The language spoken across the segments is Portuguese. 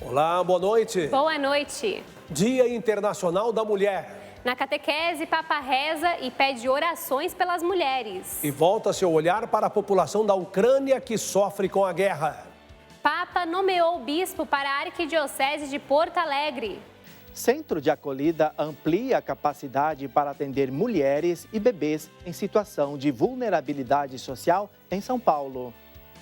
Olá, boa noite. Boa noite. Dia Internacional da Mulher. Na catequese, Papa reza e pede orações pelas mulheres. E volta-se o olhar para a população da Ucrânia que sofre com a guerra. Papa nomeou o bispo para a Arquidiocese de Porto Alegre. Centro de acolhida amplia a capacidade para atender mulheres e bebês em situação de vulnerabilidade social em São Paulo.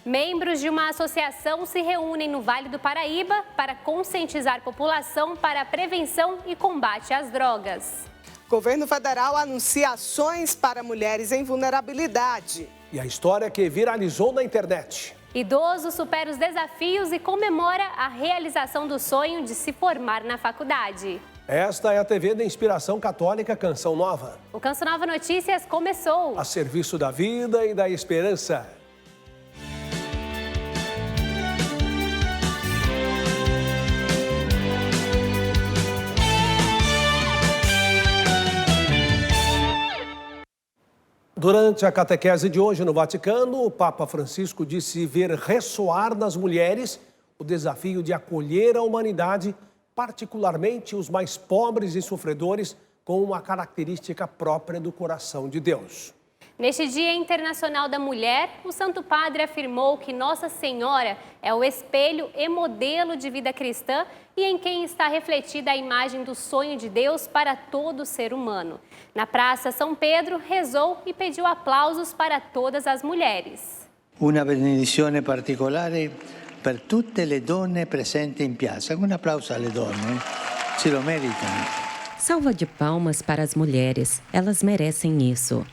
Membros de uma associação se reúnem no Vale do Paraíba para conscientizar a população para a prevenção e combate às drogas. Governo federal anuncia ações para mulheres em vulnerabilidade. E a história que viralizou na internet. Idoso supera os desafios e comemora a realização do sonho de se formar na faculdade. Esta é a TV da Inspiração Católica Canção Nova. O Canção Nova Notícias começou. A serviço da vida e da esperança. Durante a catequese de hoje no Vaticano, o Papa Francisco disse ver ressoar nas mulheres o desafio de acolher a humanidade, particularmente os mais pobres e sofredores, com uma característica própria do coração de Deus. Neste Dia Internacional da Mulher, o Santo Padre afirmou que Nossa Senhora é o espelho e modelo de vida cristã e em quem está refletida a imagem do sonho de Deus para todo ser humano. Na Praça São Pedro, rezou e pediu aplausos para todas as mulheres. Una benedizione particolare per tutte le donne presenti in piazza. Un applauso alle donne, se lo meritano. Salva de palmas para as mulheres, elas merecem isso.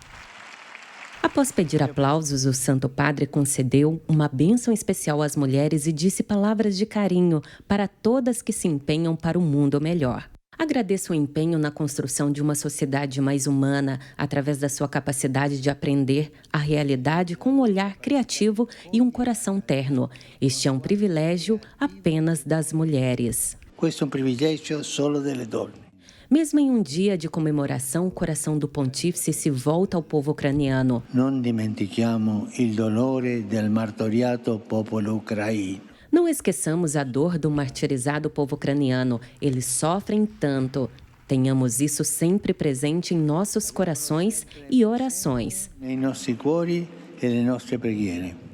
Após pedir aplausos, o Santo Padre concedeu uma bênção especial às mulheres e disse palavras de carinho para todas que se empenham para um mundo melhor. Agradeço o empenho na construção de uma sociedade mais humana através da sua capacidade de aprender a realidade com um olhar criativo e um coração terno. Este é um privilégio apenas das mulheres. Questo è un privilegio solo delle donne. Mesmo em um dia de comemoração, o coração do pontífice se volta ao povo ucraniano. Non dimentichiamo il dolore del martoriato popolo ucraino. Não esqueçamos a dor do martirizado povo ucraniano. Eles sofrem tanto. Tenhamos isso sempre presente em nossos corações e orações. Nei nostri cuori e le nostre preghiere.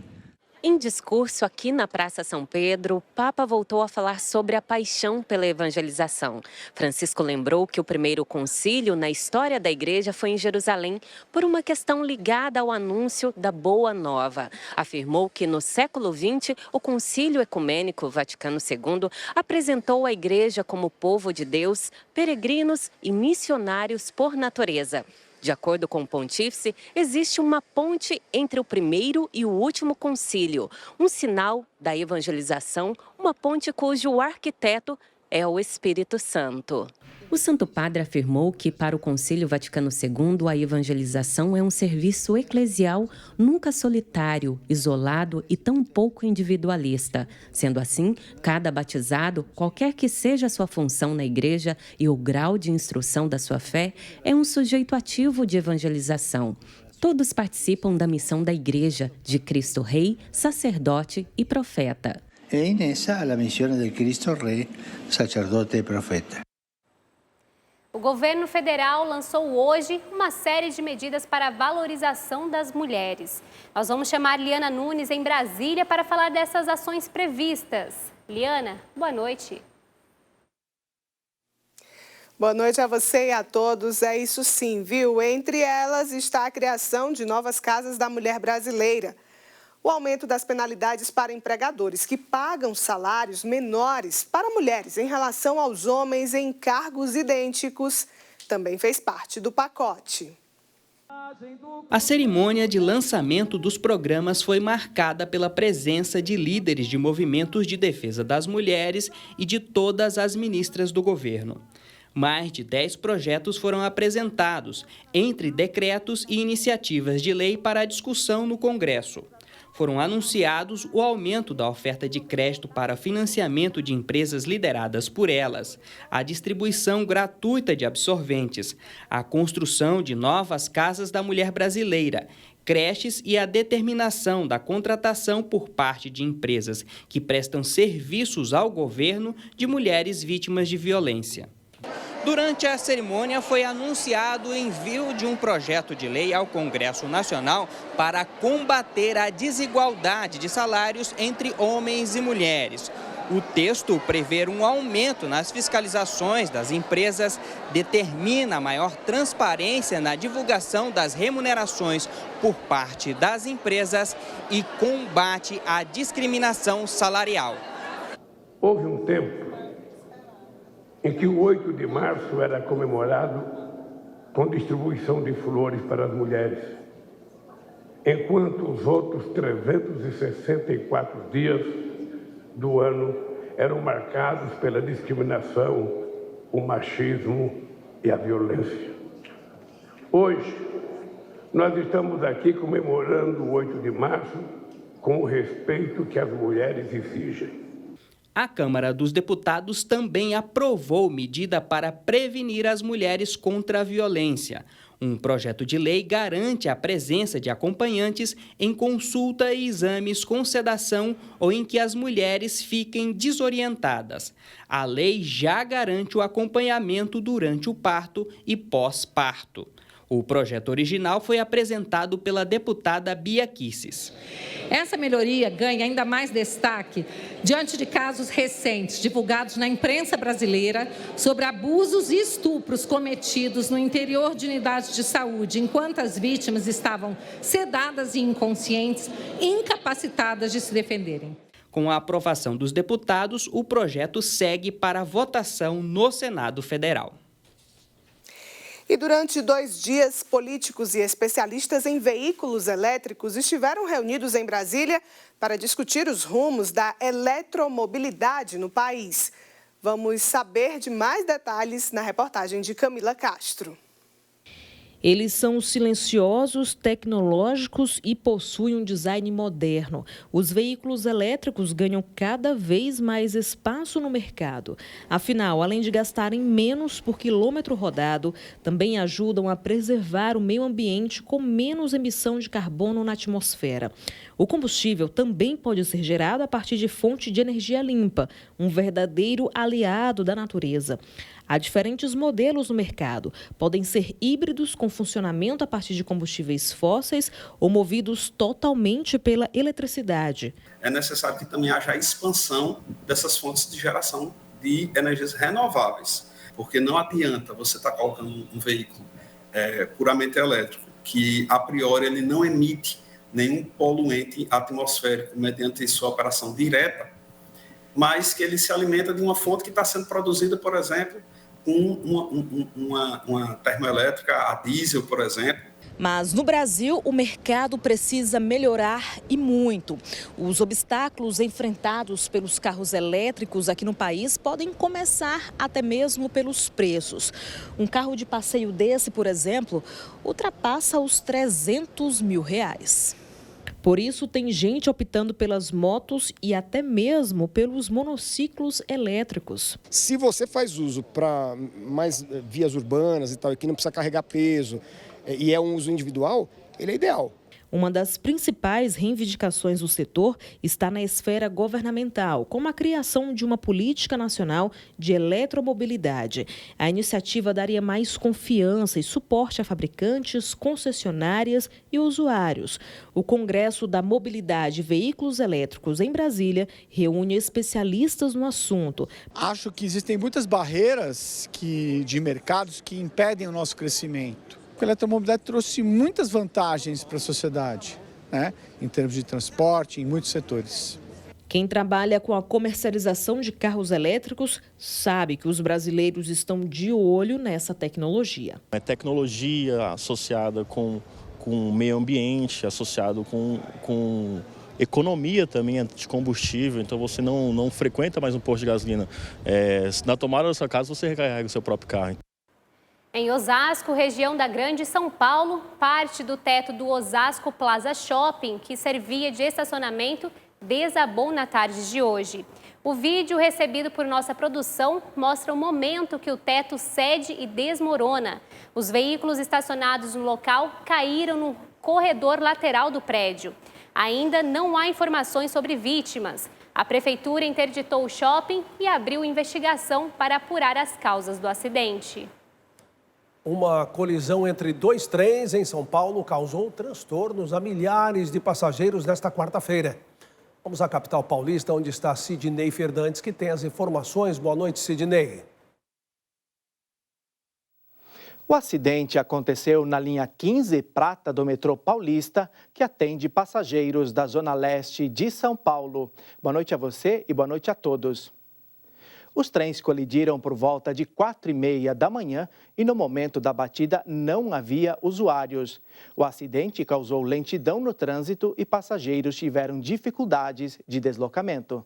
Em discurso aqui na Praça São Pedro, o Papa voltou a falar sobre a paixão pela evangelização. Francisco lembrou que o primeiro concílio na história da Igreja foi em Jerusalém por uma questão ligada ao anúncio da Boa Nova. Afirmou que no século XX, o Concílio Ecumênico Vaticano II apresentou a Igreja como povo de Deus, peregrinos e missionários por natureza. De acordo com o pontífice, existe uma ponte entre o primeiro e o último concílio, um sinal da evangelização, uma ponte cujo arquiteto é o Espírito Santo. O Santo Padre afirmou que para o Concílio Vaticano II a evangelização é um serviço eclesial nunca solitário, isolado e tão pouco individualista. Sendo assim, cada batizado, qualquer que seja a sua função na igreja e o grau de instrução da sua fé, é um sujeito ativo de evangelização. Todos participam da missão da igreja, de Cristo Rei, sacerdote e profeta. E in essa la missione del Cristo Re, sacerdote e profeta. O governo federal lançou hoje uma série de medidas para a valorização das mulheres. Nós vamos chamar Liana Nunes em Brasília para falar dessas ações previstas. Liana, boa noite. Boa noite a você e a todos. É isso sim, viu? Entre elas está a criação de novas casas da mulher brasileira. O aumento das penalidades para empregadores que pagam salários menores para mulheres em relação aos homens em cargos idênticos também fez parte do pacote. A cerimônia de lançamento dos programas foi marcada pela presença de líderes de movimentos de defesa das mulheres e de todas as ministras do governo. Mais de 10 projetos foram apresentados, entre decretos e iniciativas de lei para a discussão no Congresso. Foram anunciados o aumento da oferta de crédito para financiamento de empresas lideradas por elas, a distribuição gratuita de absorventes, a construção de novas casas da mulher brasileira, creches e a determinação da contratação por parte de empresas que prestam serviços ao governo de mulheres vítimas de violência. Durante a cerimônia foi anunciado o envio de um projeto de lei ao Congresso Nacional para combater a desigualdade de salários entre homens e mulheres. O texto prevê um aumento nas fiscalizações das empresas, determina maior transparência na divulgação das remunerações por parte das empresas e combate à discriminação salarial. Houve um tempo em que o 8 de março era comemorado com distribuição de flores para as mulheres, enquanto os outros 364 dias do ano eram marcados pela discriminação, o machismo e a violência. Hoje, nós estamos aqui comemorando o 8 de março com o respeito que as mulheres exigem. A Câmara dos Deputados também aprovou medida para prevenir as mulheres contra a violência. Um projeto de lei garante a presença de acompanhantes em consulta e exames com sedação ou em que as mulheres fiquem desorientadas. A lei já garante o acompanhamento durante o parto e pós-parto. O projeto original foi apresentado pela deputada Bia Kicis. Essa melhoria ganha ainda mais destaque diante de casos recentes divulgados na imprensa brasileira sobre abusos e estupros cometidos no interior de unidades de saúde, enquanto as vítimas estavam sedadas e inconscientes, incapacitadas de se defenderem. Com a aprovação dos deputados, o projeto segue para votação no Senado Federal. E durante 2 dias, políticos e especialistas em veículos elétricos estiveram reunidos em Brasília para discutir os rumos da eletromobilidade no país. Vamos saber de mais detalhes na reportagem de Camila Castro. Eles são silenciosos, tecnológicos e possuem um design moderno. Os veículos elétricos ganham cada vez mais espaço no mercado. Afinal, além de gastarem menos por quilômetro rodado, também ajudam a preservar o meio ambiente com menos emissão de carbono na atmosfera. O combustível também pode ser gerado a partir de fonte de energia limpa, um verdadeiro aliado da natureza. Há diferentes modelos no mercado. Podem ser híbridos com funcionamento a partir de combustíveis fósseis ou movidos totalmente pela eletricidade. É necessário que também haja a expansão dessas fontes de geração de energias renováveis, porque não adianta você estar colocando um veículo puramente elétrico, que a priori ele não emite nenhum poluente atmosférico mediante sua operação direta, mas que ele se alimenta de uma fonte que está sendo produzida, por exemplo, com uma termoelétrica a diesel, por exemplo. Mas no Brasil, o mercado precisa melhorar e muito. Os obstáculos enfrentados pelos carros elétricos aqui no país podem começar até mesmo pelos preços. Um carro de passeio desse, por exemplo, ultrapassa os R$300 mil. Por isso, tem gente optando pelas motos e até mesmo pelos monociclos elétricos. Se você faz uso para mais vias urbanas e tal, e que não precisa carregar peso, e é um uso individual, ele é ideal. Uma das principais reivindicações do setor está na esfera governamental, como a criação de uma política nacional de eletromobilidade. A iniciativa daria mais confiança e suporte a fabricantes, concessionárias e usuários. O Congresso da Mobilidade e Veículos Elétricos em Brasília reúne especialistas no assunto. Acho que existem muitas barreiras de mercados que impedem o nosso crescimento. A eletromobilidade trouxe muitas vantagens para a sociedade, né? Em termos de transporte, em muitos setores. Quem trabalha com a comercialização de carros elétricos sabe que os brasileiros estão de olho nessa tecnologia. É tecnologia associada com o meio ambiente, associado com economia também de combustível, então você não frequenta mais um posto de gasolina. Na tomada da sua casa você recarrega o seu próprio carro. Em Osasco, região da Grande São Paulo, parte do teto do Osasco Plaza Shopping, que servia de estacionamento, desabou na tarde de hoje. O vídeo recebido por nossa produção mostra o momento que o teto cede e desmorona. Os veículos estacionados no local caíram no corredor lateral do prédio. Ainda não há informações sobre vítimas. A prefeitura interditou o shopping e abriu investigação para apurar as causas do acidente. Uma colisão entre dois trens em São Paulo causou transtornos a milhares de passageiros nesta quarta-feira. Vamos à capital paulista, onde está Sidney Fernandes, que tem as informações. Boa noite, Sidney. O acidente aconteceu na linha 15 prata do metrô paulista, que atende passageiros da zona leste de São Paulo. Boa noite a você e boa noite a todos. Os trens colidiram por volta de 4h30 da manhã e no momento da batida não havia usuários. O acidente causou lentidão no trânsito e passageiros tiveram dificuldades de deslocamento.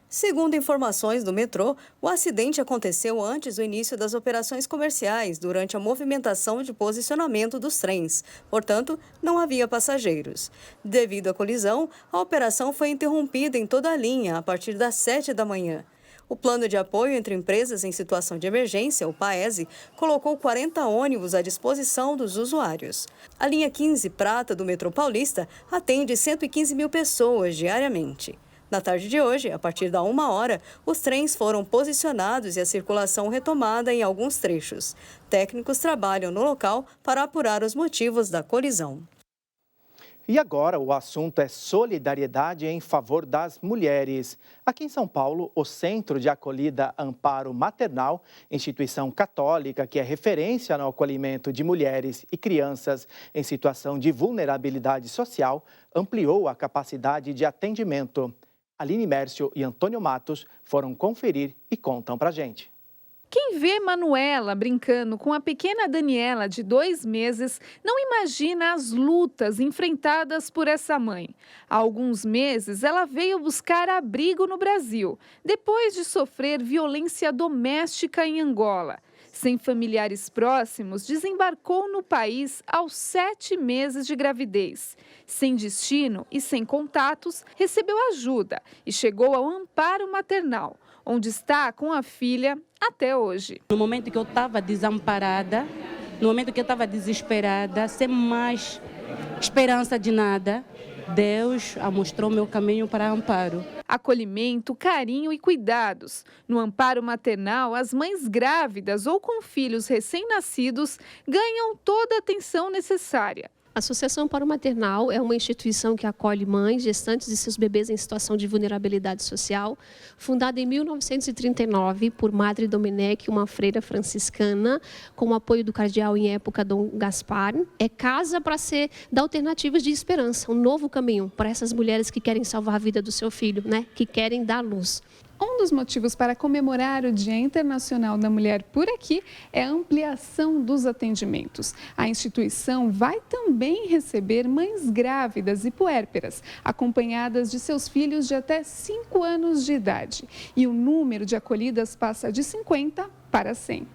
Segundo informações do metrô, o acidente aconteceu antes do início das operações comerciais, durante a movimentação de posicionamento dos trens. Portanto, não havia passageiros. Devido à colisão, a operação foi interrompida em toda a linha a partir das 7 da manhã. O Plano de Apoio entre Empresas em Situação de Emergência, o PAESE, colocou 40 ônibus à disposição dos usuários. A linha 15 prata do metrô paulista atende 115 mil pessoas diariamente. Na tarde de hoje, a partir da 1h, os trens foram posicionados e a circulação retomada em alguns trechos. Técnicos trabalham no local para apurar os motivos da colisão. E agora o assunto é solidariedade em favor das mulheres. Aqui em São Paulo, o Centro de Acolhida Amparo Maternal, instituição católica que é referência no acolhimento de mulheres e crianças em situação de vulnerabilidade social, ampliou a capacidade de atendimento. Aline Mércio e Antônio Matos foram conferir e contam pra gente. Quem vê Manuela brincando com a pequena Daniela de 2 meses não imagina as lutas enfrentadas por essa mãe. Há alguns meses, ela veio buscar abrigo no Brasil, depois de sofrer violência doméstica em Angola. Sem familiares próximos, desembarcou no país aos 7 meses de gravidez. Sem destino e sem contatos, recebeu ajuda e chegou ao Amparo Maternal, onde está com a filha até hoje. No momento que eu estava desamparada, no momento que eu estava desesperada, sem mais esperança de nada, Deus mostrou meu caminho para Amparo. Acolhimento, carinho e cuidados. No Amparo Maternal, as mães grávidas ou com filhos recém-nascidos ganham toda a atenção necessária. A Associação Amparo Maternal é uma instituição que acolhe mães, gestantes e seus bebês em situação de vulnerabilidade social, fundada em 1939 por Madre Domenech, uma freira franciscana, com o apoio do cardeal em época Dom Gaspar. É casa para dar alternativas de esperança, um novo caminho para essas mulheres que querem salvar a vida do seu filho, que querem dar luz. Um dos motivos para comemorar o Dia Internacional da Mulher por aqui é a ampliação dos atendimentos. A instituição vai também receber mães grávidas e puérperas, acompanhadas de seus filhos de até 5 anos de idade. E o número de acolhidas passa de 50 para 100.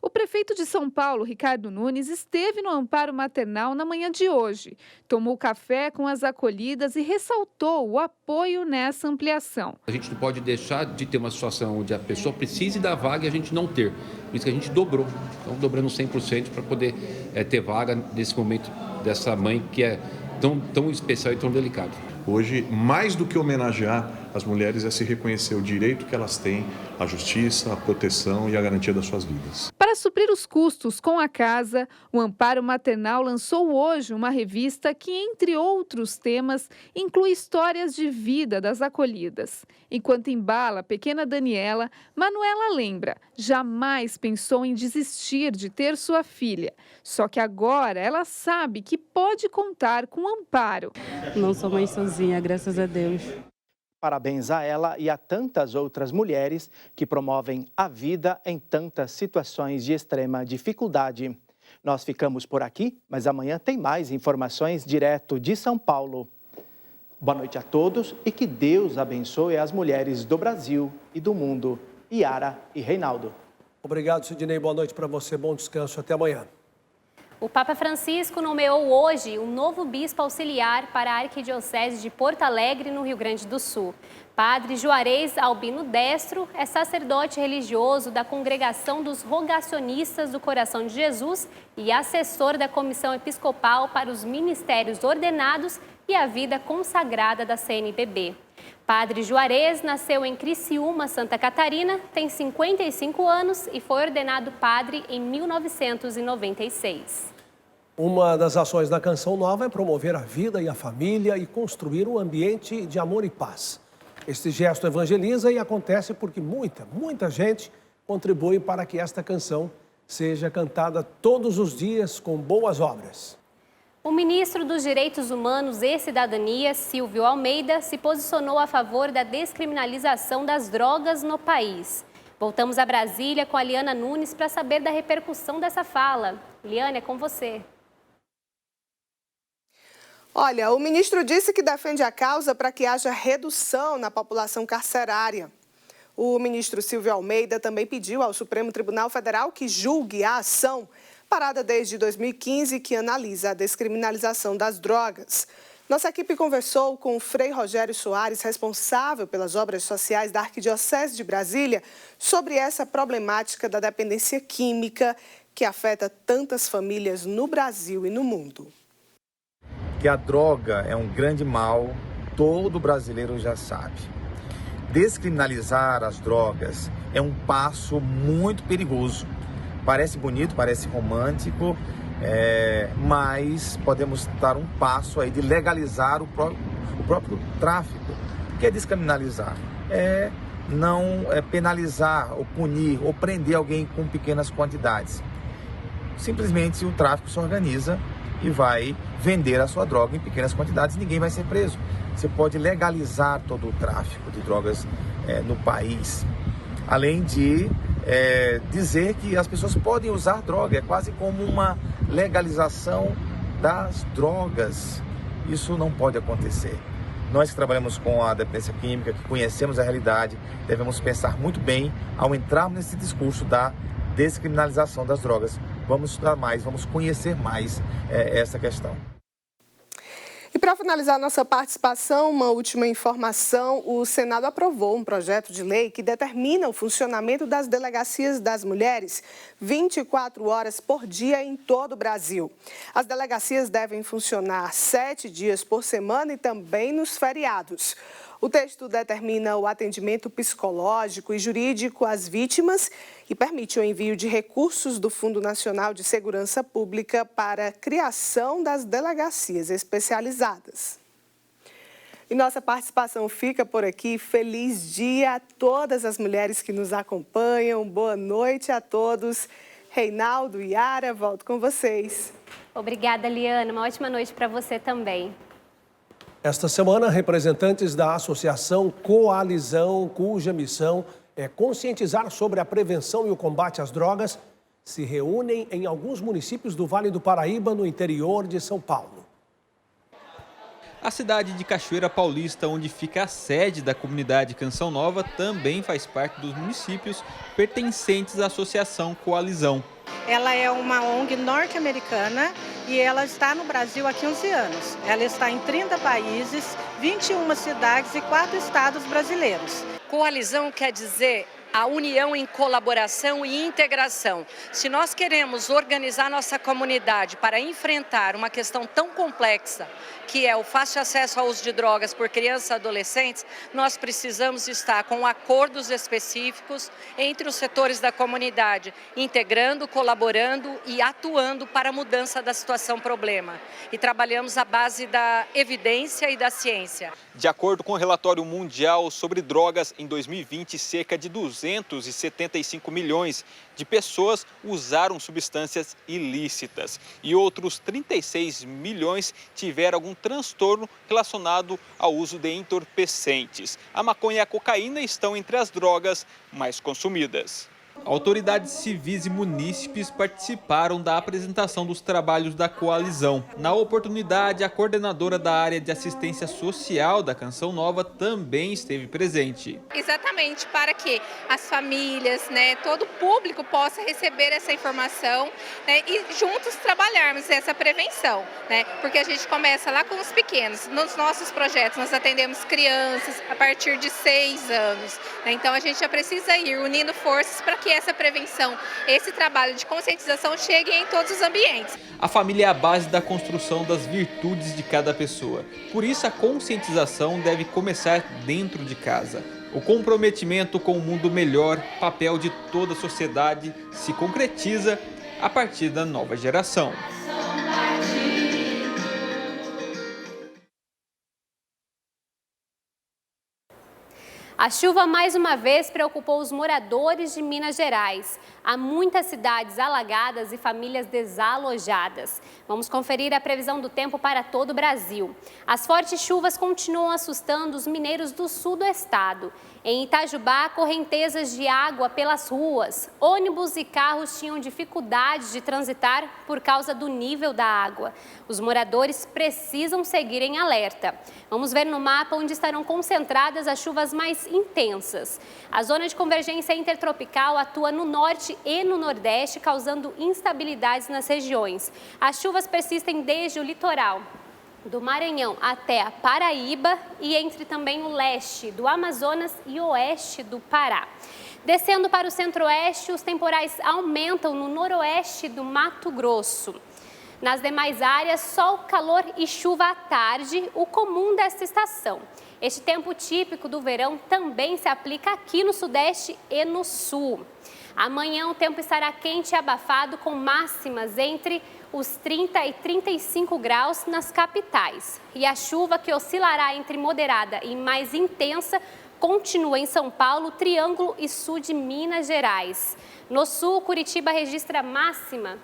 O prefeito de São Paulo, Ricardo Nunes, esteve no Amparo Maternal na manhã de hoje. Tomou café com as acolhidas e ressaltou o apoio nessa ampliação. A gente não pode deixar de ter uma situação onde a pessoa precise da vaga e a gente não ter. Por isso que a gente dobrou. Então, dobrando 100% para poder ter vaga nesse momento dessa mãe que é tão especial e tão delicado. Hoje, mais do que homenagear as mulheres, é se reconhecer o direito que elas têm, a justiça, a proteção e a garantia das suas vidas. Para suprir os custos com a casa, o Amparo Maternal lançou hoje uma revista que, entre outros temas, inclui histórias de vida das acolhidas. Enquanto embala a pequena Daniela, Manuela lembra, jamais pensou em desistir de ter sua filha. Só que agora ela sabe que pode contar com amparo. Não sou mãe sozinha, graças a Deus. Parabéns a ela e a tantas outras mulheres que promovem a vida em tantas situações de extrema dificuldade. Nós ficamos por aqui, mas amanhã tem mais informações direto de São Paulo. Boa noite a todos e que Deus abençoe as mulheres do Brasil e do mundo. Yara e Reinaldo. Obrigado, Sidney. Boa noite para você. Bom descanso. Até amanhã. O Papa Francisco nomeou hoje um novo bispo auxiliar para a Arquidiocese de Porto Alegre, no Rio Grande do Sul. Padre Juarez Albino Destro é sacerdote religioso da Congregação dos Rogacionistas do Coração de Jesus e assessor da Comissão Episcopal para os Ministérios Ordenados e a Vida Consagrada da CNBB. Padre Juarez nasceu em Criciúma, Santa Catarina, tem 55 anos e foi ordenado padre em 1996. Uma das ações da Canção Nova é promover a vida e a família e construir um ambiente de amor e paz. Este gesto evangeliza e acontece porque muita gente contribui para que esta canção seja cantada todos os dias com boas obras. O ministro dos Direitos Humanos e Cidadania, Silvio Almeida, se posicionou a favor da descriminalização das drogas no país. Voltamos a Brasília com a Liana Nunes para saber da repercussão dessa fala. Liana, é com você. Olha, o ministro disse que defende a causa para que haja redução na população carcerária. O ministro Silvio Almeida também pediu ao Supremo Tribunal Federal que julgue a ação parada desde 2015 que analisa a descriminalização das drogas. Nossa equipe conversou com o Frei Rogério Soares, responsável pelas obras sociais da Arquidiocese de Brasília, sobre essa problemática da dependência química que afeta tantas famílias no Brasil e no mundo. Que a droga é um grande mal, todo brasileiro já sabe. Descriminalizar as drogas é um passo muito perigoso. Parece bonito, parece romântico, mas podemos dar um passo aí de legalizar o próprio tráfico. O que é descriminalizar? É não penalizar, ou punir, ou prender alguém com pequenas quantidades. Simplesmente o tráfico se organiza e vai vender a sua droga em pequenas quantidades e ninguém vai ser preso. Você pode legalizar todo o tráfico de drogas no país, além de dizer que as pessoas podem usar droga, é quase como uma legalização das drogas. Isso não pode acontecer. Nós que trabalhamos com a dependência química, que conhecemos a realidade, devemos pensar muito bem ao entrarmos nesse discurso da descriminalização das drogas. Vamos estudar mais, vamos conhecer mais essa questão. E para finalizar nossa participação, uma última informação: o Senado aprovou um projeto de lei que determina o funcionamento das delegacias das mulheres 24 horas por dia em todo o Brasil. As delegacias devem funcionar 7 dias por semana e também nos feriados. O texto determina o atendimento psicológico e jurídico às vítimas e permite o envio de recursos do Fundo Nacional de Segurança Pública para a criação das delegacias especializadas. E nossa participação fica por aqui. Feliz dia a todas as mulheres que nos acompanham. Boa noite a todos. Reinaldo e Yara, volto com vocês. Obrigada, Liana. Uma ótima noite para você também. Esta semana, representantes da Associação Coalizão, cuja missão é conscientizar sobre a prevenção e o combate às drogas, se reúnem em alguns municípios do Vale do Paraíba, no interior de São Paulo. A cidade de Cachoeira Paulista, onde fica a sede da comunidade Canção Nova, também faz parte dos municípios pertencentes à Associação Coalizão. Ela é uma ONG norte-americana e ela está no Brasil há 15 anos. Ela está em 30 países, 21 cidades e 4 estados brasileiros. Coalizão quer dizer a união em colaboração e integração. Se nós queremos organizar nossa comunidade para enfrentar uma questão tão complexa, que é o fácil acesso ao uso de drogas por crianças e adolescentes, nós precisamos estar com acordos específicos entre os setores da comunidade, integrando, colaborando e atuando para a mudança da situação problema. E trabalhamos à base da evidência e da ciência. De acordo com o relatório mundial sobre drogas, em 2020, cerca de 275 milhões de pessoas usaram substâncias ilícitas e outros 36 milhões tiveram algum transtorno relacionado ao uso de entorpecentes. A maconha e a cocaína estão entre as drogas mais consumidas. Autoridades civis e munícipes participaram da apresentação dos trabalhos da coalizão. Na oportunidade, a coordenadora da área de assistência social da Canção Nova também esteve presente. Exatamente, para que as famílias, todo o público possa receber essa informação, e juntos trabalharmos essa prevenção, porque a gente começa lá com os pequenos. Nos nossos projetos nós atendemos crianças a partir de 6 anos, então a gente já precisa ir unindo forças para que essa prevenção, esse trabalho de conscientização chegue em todos os ambientes. A família é a base da construção das virtudes de cada pessoa. Por isso, a conscientização deve começar dentro de casa. O comprometimento com um mundo melhor, papel de toda a sociedade, se concretiza a partir da nova geração. A chuva mais uma vez preocupou os moradores de Minas Gerais. Há muitas cidades alagadas e famílias desalojadas. Vamos conferir a previsão do tempo para todo o Brasil. As fortes chuvas continuam assustando os mineiros do sul do estado. Em Itajubá, correntezas de água pelas ruas. Ônibus e carros tinham dificuldade de transitar por causa do nível da água. Os moradores precisam seguir em alerta. Vamos ver no mapa onde estarão concentradas as chuvas mais intensas. A zona de convergência intertropical atua no norte e no nordeste, causando instabilidades nas regiões. As chuvas persistem desde o litoral do Maranhão até a Paraíba e entre também o leste do Amazonas e oeste do Pará. Descendo para o centro-oeste, os temporais aumentam no noroeste do Mato Grosso. Nas demais áreas, sol, calor e chuva à tarde, o comum desta estação. Este tempo típico do verão também se aplica aqui no sudeste e no sul. Amanhã o tempo estará quente e abafado, com máximas entre os 30 e 35 graus nas capitais. E a chuva, que oscilará entre moderada e mais intensa, continua em São Paulo, Triângulo e sul de Minas Gerais. No sul, Curitiba registra máxima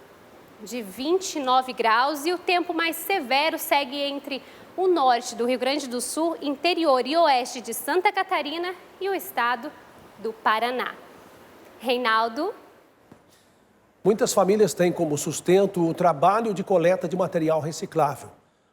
de 29 graus e o tempo mais severo segue entre o norte do Rio Grande do Sul, interior e oeste de Santa Catarina e o estado do Paraná. Reinaldo. Muitas famílias têm como sustento o trabalho de coleta de material reciclável,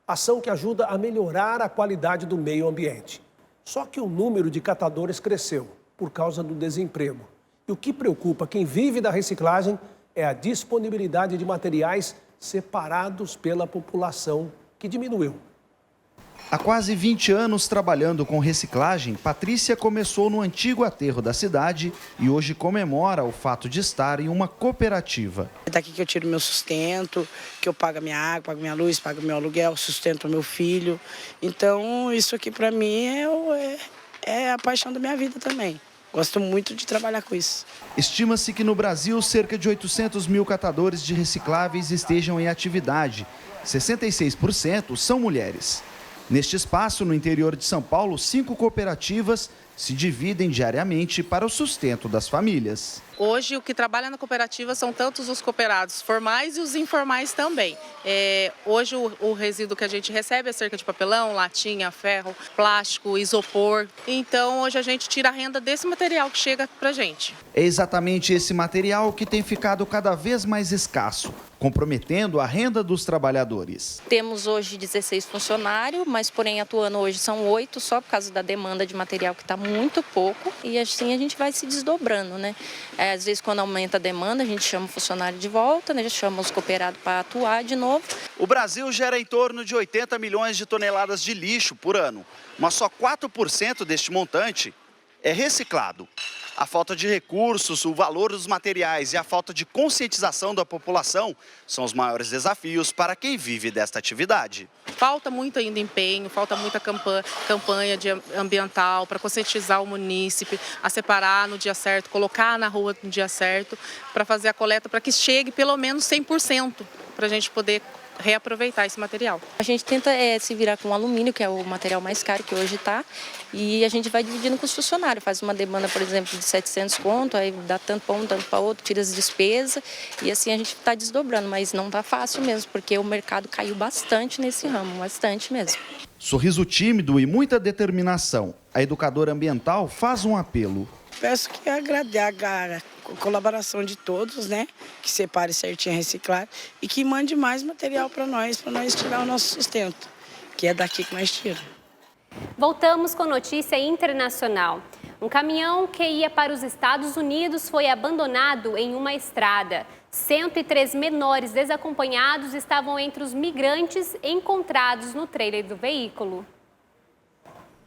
ação que ajuda a melhorar a qualidade do meio ambiente. Só que o número de catadores cresceu por causa do desemprego. E o que preocupa quem vive da reciclagem é a disponibilidade de materiais separados pela população, que diminuiu. Há quase 20 anos trabalhando com reciclagem, Patrícia começou no antigo aterro da cidade e hoje comemora o fato de estar em uma cooperativa. É daqui que eu tiro meu sustento, que eu pago a minha água, pago minha luz, pago meu aluguel, sustento o meu filho. Então isso aqui para mim é a paixão da minha vida também. Gosto muito de trabalhar com isso. Estima-se que no Brasil cerca de 800 mil catadores de recicláveis estejam em atividade. 66% são mulheres. Neste espaço, no interior de São Paulo, 5 cooperativas se dividem diariamente para o sustento das famílias. Hoje, o que trabalha na cooperativa são tantos os cooperados formais e os informais também. Hoje, o resíduo que a gente recebe é cerca de papelão, latinha, ferro, plástico, isopor. Então, hoje a gente tira a renda desse material que chega para a gente. É exatamente esse material que tem ficado cada vez mais escasso, comprometendo a renda dos trabalhadores. Temos hoje 16 funcionários, mas porém atuando hoje são 8, só por causa da demanda de material que está muito pouco. E assim a gente vai se desdobrando, né? Às vezes, quando aumenta a demanda, a gente chama o funcionário de volta, né? Chama os cooperados para atuar de novo. O Brasil gera em torno de 80 milhões de toneladas de lixo por ano, mas só 4% deste montante é reciclado. A falta de recursos, o valor dos materiais e a falta de conscientização da população são os maiores desafios para quem vive desta atividade. Falta muito ainda empenho, falta muita campanha ambiental para conscientizar o munícipe a separar no dia certo, colocar na rua no dia certo, para fazer a coleta, para que chegue pelo menos 100%, para a gente poder reaproveitar esse material. A gente tenta se virar com alumínio, que é o material mais caro que hoje está, e a gente vai dividindo com os funcionários. Faz uma demanda, por exemplo, de 700 conto, aí dá tanto para um, tanto para outro, tira as despesas, e assim a gente está desdobrando, mas não está fácil mesmo, porque o mercado caiu bastante nesse ramo, bastante mesmo. Sorriso tímido e muita determinação, a educadora ambiental faz um apelo. peço que agrade a colaboração de todos, né? Que separe certinho a reciclagem e que mande mais material para nós tirar o nosso sustento, que é daqui que nós tiramos. Voltamos com notícia internacional. Um caminhão que ia para os Estados Unidos foi abandonado em uma estrada. 103 menores desacompanhados estavam entre os migrantes encontrados no trailer do veículo.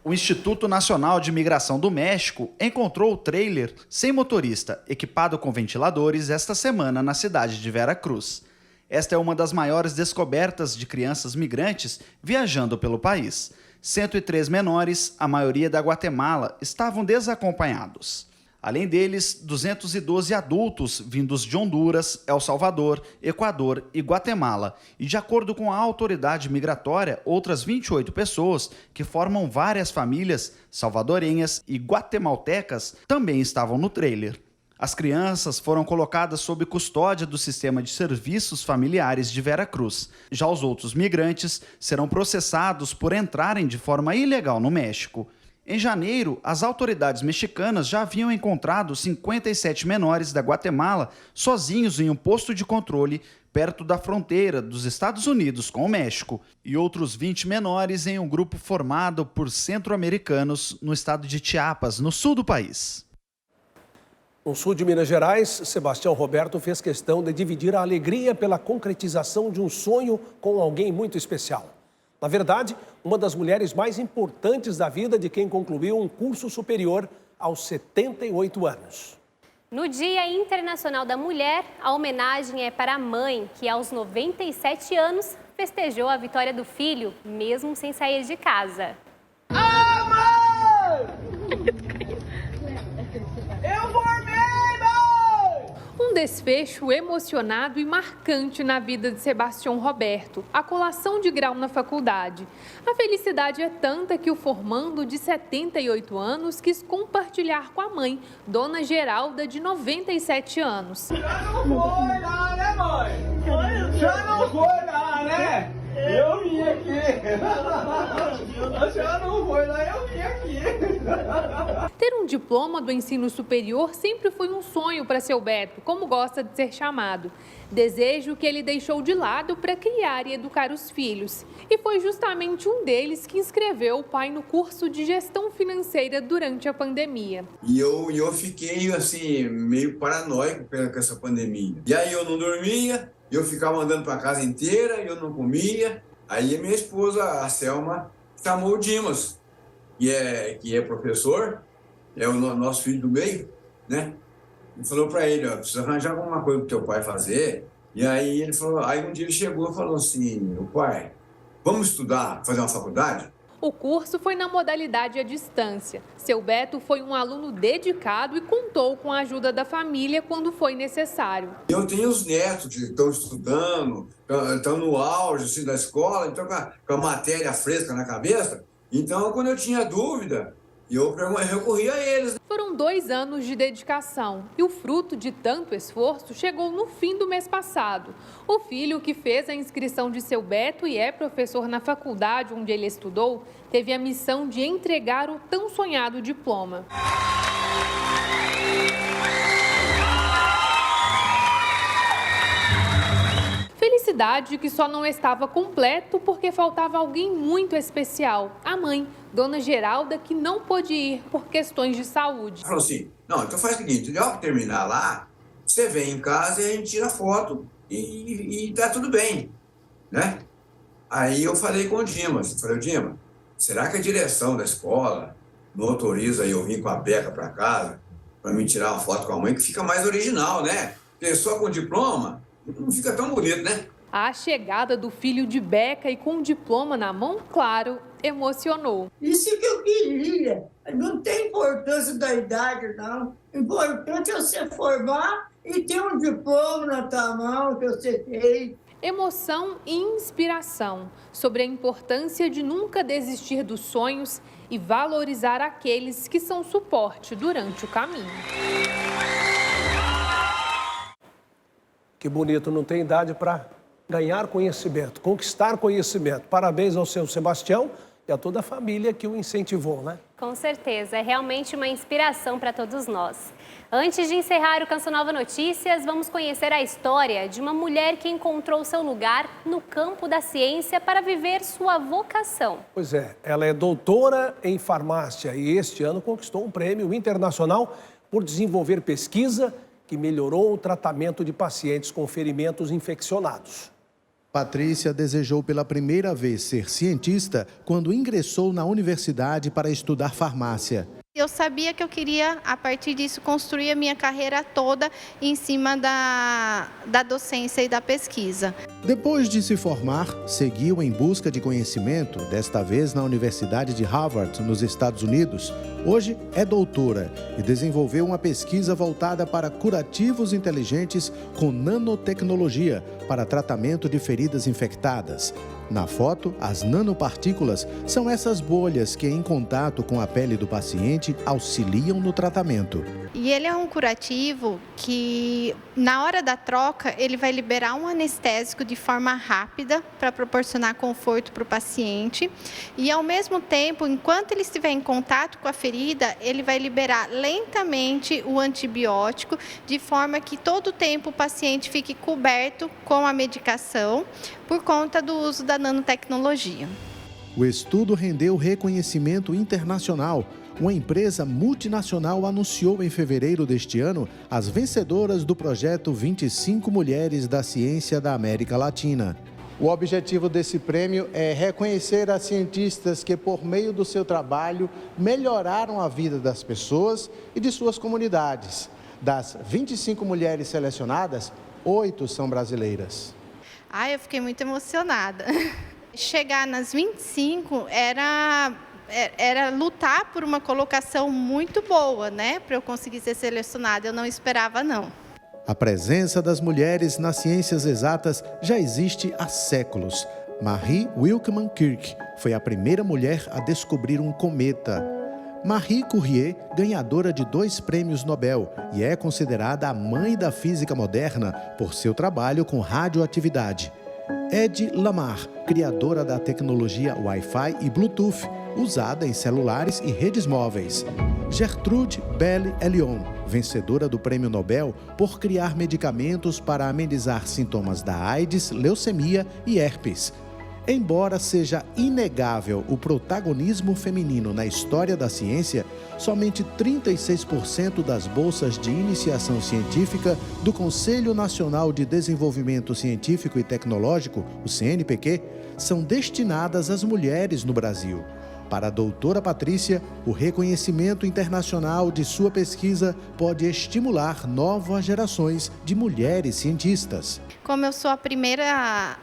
O Instituto Nacional de Migração do México encontrou o trailer sem motorista, equipado com ventiladores, esta semana na cidade de Veracruz. Esta é uma das maiores descobertas de crianças migrantes viajando pelo país. 103 menores, a maioria da Guatemala, estavam desacompanhados. Além deles, 212 adultos vindos de Honduras, El Salvador, Equador e Guatemala. E de acordo com a autoridade migratória, outras 28 pessoas, que formam várias famílias salvadorenhas e guatemaltecas, também estavam no trailer. As crianças foram colocadas sob custódia do Sistema de Serviços Familiares de Veracruz. Já os outros migrantes serão processados por entrarem de forma ilegal no México. Em janeiro, as autoridades mexicanas já haviam encontrado 57 menores da Guatemala sozinhos em um posto de controle perto da fronteira dos Estados Unidos com o México e outros 20 menores em um grupo formado por centro-americanos no estado de Chiapas, no sul do país. No sul de Minas Gerais, Sebastião Roberto fez questão de dividir a alegria pela concretização de um sonho com alguém muito especial. Na verdade, uma das mulheres mais importantes da vida de quem concluiu um curso superior aos 78 anos. No Dia Internacional da Mulher, a homenagem é para a mãe, que aos 97 anos festejou a vitória do filho, mesmo sem sair de casa. Eu formei, Um desfecho emocionado e marcante na vida de Sebastião Roberto, a colação de grau na faculdade. A felicidade é tanta que o formando de 78 anos quis compartilhar com a mãe, Dona Geralda, de 97 anos. Já não foi lá, né, mãe? Já não foi lá, né? Eu vim aqui. Já não foi lá, eu vim aqui. Ter um diploma do ensino superior sempre foi um sonho para seu Beto, como gosta de ser chamado. Desejo que ele deixou de lado para criar e educar os filhos. E foi justamente um deles que inscreveu o pai no curso de gestão financeira durante a pandemia. E eu fiquei assim, meio paranoico com essa pandemia. E aí eu não dormia, eu ficava andando para a casa inteira, eu não comia. Aí a minha esposa, a Selma, chamou o Dimas, que é professor, é o nosso filho do meio, né? E falou para ele, ó, precisa arranjar alguma coisa pro teu pai fazer. E aí ele falou, aí um dia ele chegou e falou assim, o pai, vamos estudar, fazer uma faculdade? O curso foi na modalidade à distância. Seu Beto foi um aluno dedicado e contou com a ajuda da família quando foi necessário. Eu tenho os netos que estão estudando, estão no auge assim, da escola, então com a matéria fresca na cabeça. Então, quando eu tinha dúvida, eu recorri a eles. Foram 2 anos de dedicação e o fruto de tanto esforço chegou no fim do mês passado. O filho que fez a inscrição de seu Beto e é professor na faculdade onde ele estudou, teve a missão de entregar o tão sonhado diploma. Felicidade que só não estava completo porque faltava alguém muito especial, a mãe, Dona Geralda, que não pôde ir por questões de saúde. Falou assim, não, então faz o seguinte, logo que terminar lá, você vem em casa e a gente tira foto e tá tudo bem, né? Aí eu falei com o Dimas, Dimas, será que a direção da escola não autoriza eu vir com a beca para casa para me tirar uma foto com a mãe, que fica mais original, né? Porque só com diploma não fica tão bonito, né? A chegada do filho de beca e com o diploma na mão, claro, emocionou. Isso que eu queria. Não tem importância da idade, não. O importante é você formar e ter um diploma na tua mão que você tem. Emoção e inspiração sobre a importância de nunca desistir dos sonhos e valorizar aqueles que são suporte durante o caminho. Que bonito, não tem idade para ganhar conhecimento, conquistar conhecimento. Parabéns ao seu Sebastião e a toda a família que o incentivou, né? Com certeza, é realmente uma inspiração para todos nós. Antes de encerrar o Canção Nova Notícias, vamos conhecer a história de uma mulher que encontrou seu lugar no campo da ciência para viver sua vocação. Pois é, ela é doutora em farmácia e este ano conquistou um prêmio internacional por desenvolver pesquisa que melhorou o tratamento de pacientes com ferimentos infeccionados. Patrícia desejou pela primeira vez ser cientista quando ingressou na universidade para estudar farmácia. Eu sabia que eu queria, a partir disso, construir a minha carreira toda em cima da docência e da pesquisa. Depois de se formar, seguiu em busca de conhecimento, desta vez na Universidade de Harvard, nos Estados Unidos. Hoje é doutora e desenvolveu uma pesquisa voltada para curativos inteligentes com nanotecnologia para tratamento de feridas infectadas. Na foto, as nanopartículas são essas bolhas que, em contato com a pele do paciente, auxiliam no tratamento. E ele é um curativo que, na hora da troca, ele vai liberar um anestésico de forma rápida para proporcionar conforto para o paciente. E, ao mesmo tempo, enquanto ele estiver em contato com a ferida, ele vai liberar lentamente o antibiótico, de forma que todo o tempo o paciente fique coberto com a medicação, por conta do uso da nanotecnologia. O estudo rendeu reconhecimento internacional. Uma empresa multinacional anunciou em fevereiro deste ano as vencedoras do projeto 25 Mulheres da Ciência da América Latina. O objetivo desse prêmio é reconhecer as cientistas que, por meio do seu trabalho, melhoraram a vida das pessoas e de suas comunidades. Das 25 mulheres selecionadas, 8 são brasileiras. Eu fiquei muito emocionada. Chegar nas 25 era lutar por uma colocação muito boa, né? Para eu conseguir ser selecionada. Eu não esperava, não. A presença das mulheres nas ciências exatas já existe há séculos. Marie Wilkman Kirk foi a primeira mulher a descobrir um cometa. Marie Curie, ganhadora de 2 prêmios Nobel, e é considerada a mãe da física moderna por seu trabalho com radioatividade. Hedy Lamarr, criadora da tecnologia Wi-Fi e Bluetooth, usada em celulares e redes móveis. Gertrude Bell Elion, vencedora do Prêmio Nobel por criar medicamentos para amenizar sintomas da AIDS, leucemia e herpes. Embora seja inegável o protagonismo feminino na história da ciência, somente 36% das bolsas de iniciação científica do Conselho Nacional de Desenvolvimento Científico e Tecnológico, o CNPq, são destinadas às mulheres no Brasil. Para a doutora Patrícia, o reconhecimento internacional de sua pesquisa pode estimular novas gerações de mulheres cientistas. Como eu sou a primeira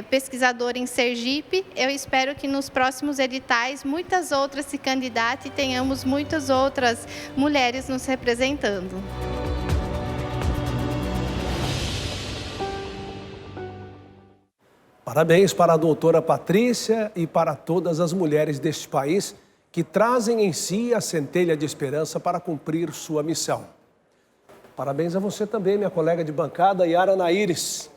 pesquisadora em Sergipe, eu espero que nos próximos editais muitas outras se candidatem e tenhamos muitas outras mulheres nos representando. Parabéns para a doutora Patrícia e para todas as mulheres deste país que trazem em si a centelha de esperança para cumprir sua missão. Parabéns a você também, minha colega de bancada, Yara Naires.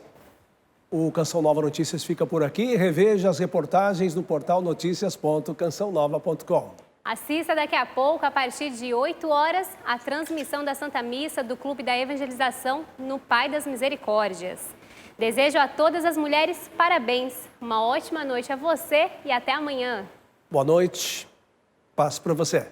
O Canção Nova Notícias fica por aqui. Reveja as reportagens no portal noticias.cançãonova.com. Assista daqui a pouco, a partir de 8 horas, a transmissão da Santa Missa do Clube da Evangelização no Pai das Misericórdias. Desejo a todas as mulheres parabéns, uma ótima noite a você e até amanhã. Boa noite, paz para você.